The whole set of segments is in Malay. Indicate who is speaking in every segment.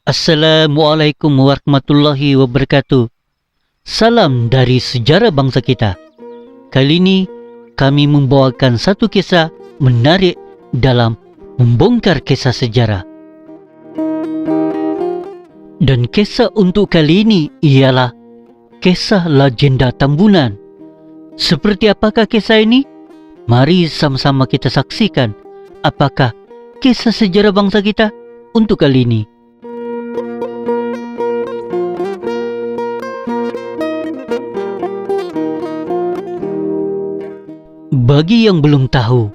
Speaker 1: Assalamualaikum warahmatullahi wabarakatuh. Salam dari sejarah bangsa kita. Kali ini kami membawakan satu kisah menarik dalam membongkar kisah sejarah. Dan kisah untuk kali ini ialah kisah legenda Tambunan. Seperti apakah kisah ini? Mari sama-sama kita saksikan apakah kisah sejarah bangsa kita untuk kali ini. Bagi yang belum tahu,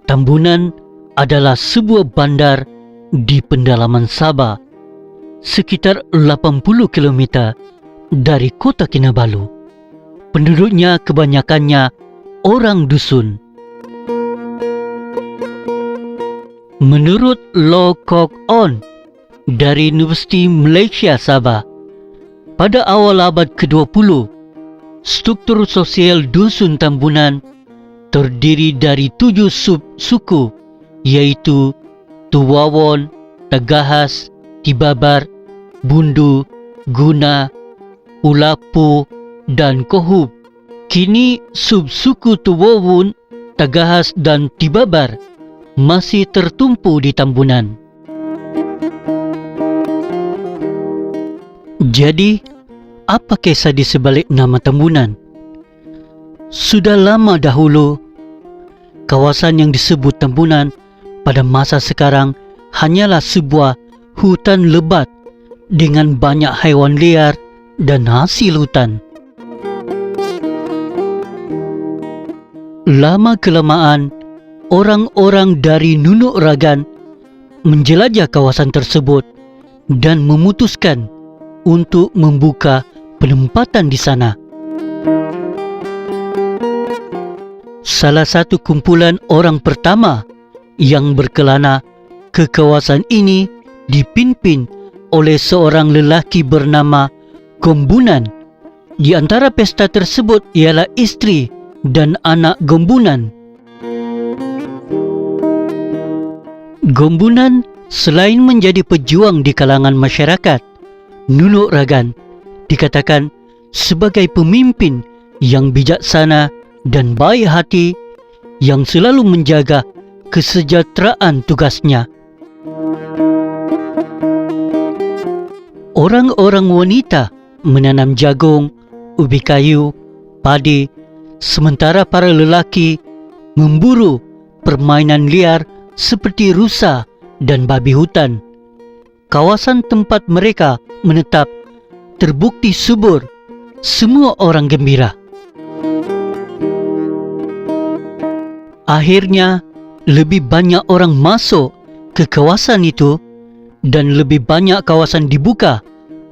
Speaker 1: Tambunan adalah sebuah bandar di pendalaman Sabah, sekitar 80 km dari kota Kinabalu. Penduduknya kebanyakannya orang dusun. Menurut Low Kok On dari Universiti Malaysia Sabah, pada awal abad ke-20, struktur sosial dusun Tambunan terdiri dari 7 sub-suku, yaitu Tuwawon, Tagahas, Tibabar, Bundu, Guna, Ulapu, dan Kohub. Kini sub-suku Tuwawon, Tagahas, dan Tibabar masih tertumpu di Tambunan. Jadi, apa kisah di sebalik nama Tambunan? Sudah lama dahulu, kawasan yang disebut Tambunan pada masa sekarang hanyalah sebuah hutan lebat dengan banyak haiwan liar dan hasil hutan. Lama-kelamaan, orang-orang dari Nunuk Ragan menjelajah kawasan tersebut dan memutuskan untuk membuka penempatan di sana. Salah satu kumpulan orang pertama yang berkelana ke kawasan ini dipimpin oleh seorang lelaki bernama Gombunan. Di antara pesta tersebut ialah isteri dan anak Gombunan. Gombunan selain menjadi pejuang di kalangan masyarakat Nunuk Ragan, dikatakan sebagai pemimpin yang bijaksana dan baik hati yang selalu menjaga kesejahteraan tugasnya. Orang-orang wanita menanam jagung, ubi kayu, padi, sementara para lelaki memburu permainan liar seperti rusa dan babi hutan. Kawasan tempat mereka menetap terbukti subur. Semua orang gembira. Akhirnya, lebih banyak orang masuk ke kawasan itu dan lebih banyak kawasan dibuka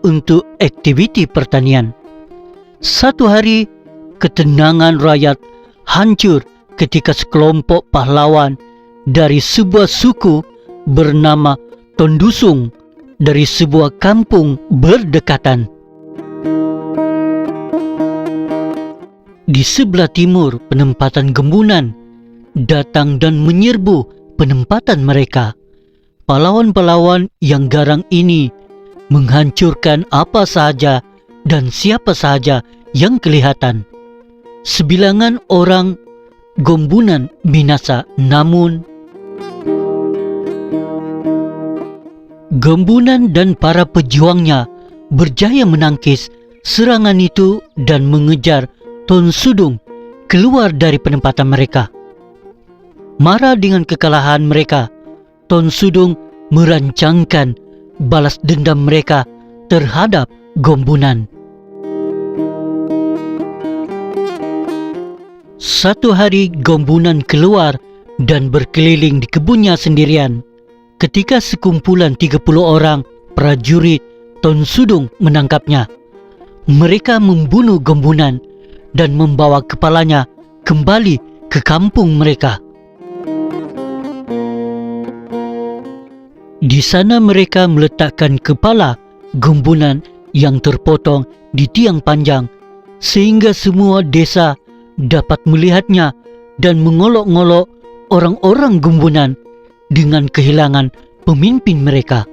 Speaker 1: untuk aktiviti pertanian. Satu hari, ketenangan rakyat hancur ketika sekelompok pahlawan dari sebuah suku bernama Tondusung dari sebuah kampung berdekatan. Di sebelah timur penempatan Gombunan datang dan menyerbu penempatan mereka. Pahlawan-pahlawan yang garang ini menghancurkan apa sahaja dan siapa sahaja yang kelihatan. Sebilangan orang Gombunan binasa, namun Gombunan dan para pejuangnya berjaya menangkis serangan itu dan mengejar Tonsudung keluar dari penempatan mereka. Marah dengan kekalahan mereka, Tonsudung merancangkan balas dendam mereka terhadap Gombunan. Satu hari Gombunan keluar dan berkeliling di kebunnya sendirian. Ketika sekumpulan 30 orang prajurit Tonsudung menangkapnya, mereka membunuh Gombunan dan membawa kepalanya kembali ke kampung mereka. Di sana mereka meletakkan kepala Gombunan yang terpotong di tiang panjang sehingga semua desa dapat melihatnya dan mengolok-ngolok orang-orang Gombunan dengan kehilangan pemimpin mereka.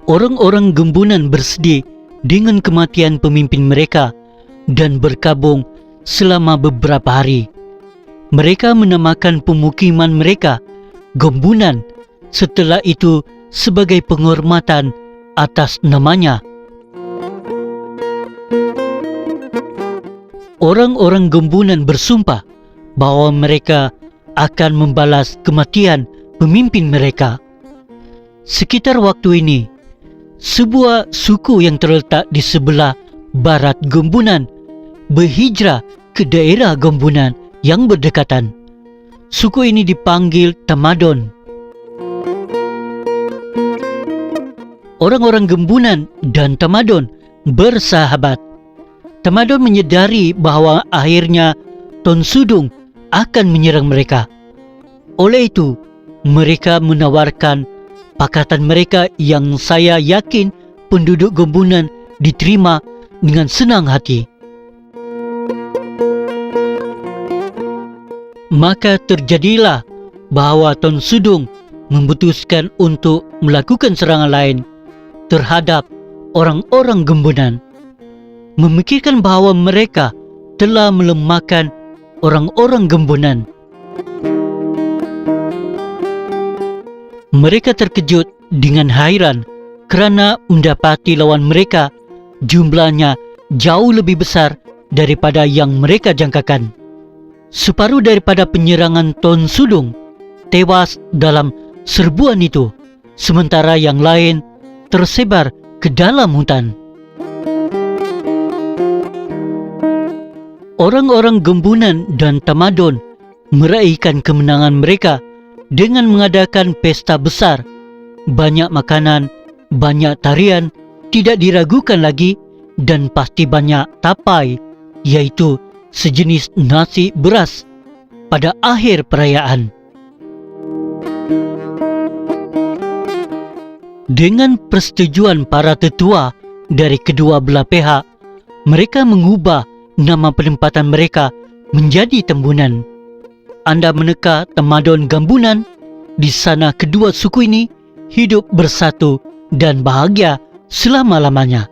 Speaker 1: Orang-orang Gembunan bersedih dengan kematian pemimpin mereka dan berkabung selama beberapa hari. Mereka menamakan pemukiman mereka Gembunan, setelah itu sebagai penghormatan atas namanya. Orang-orang Gembunan bersumpah bahwa mereka akan membalas kematian pemimpin mereka. Sekitar waktu ini, sebuah suku yang terletak di sebelah barat Gembunan berhijrah ke daerah Gembunan yang berdekatan. Suku ini dipanggil Tamadon. Orang-orang Gembunan dan Tamadon bersahabat. Tamadon menyadari bahawa akhirnya Tonsudung akan menyerang mereka. Oleh itu, mereka menawarkan pakatan mereka yang saya yakin penduduk Gembunan diterima dengan senang hati. Maka terjadilah bahawa Tonsudung memutuskan untuk melakukan serangan lain terhadap orang-orang Gembunan, memikirkan bahawa mereka telah melemahkan orang-orang Gembunan. Mereka terkejut dengan hairan kerana mendapati lawan mereka jumlahnya jauh lebih besar daripada yang mereka jangkakan. Separuh daripada penyerangan Tonsudung tewas dalam serbuan itu, sementara yang lain tersebar ke dalam hutan. Orang-orang Gembunan dan Tamadon meraihkan kemenangan mereka dengan mengadakan pesta besar. Banyak makanan, banyak tarian, tidak diragukan lagi, dan pasti banyak tapai, iaitu sejenis nasi beras pada akhir perayaan. Dengan persetujuan para tetua dari kedua belah pihak, mereka mengubah nama penempatan mereka menjadi Tembunan. Anda meneka Tamadon Gembunan. Di sana kedua suku ini hidup bersatu dan bahagia selama-lamanya.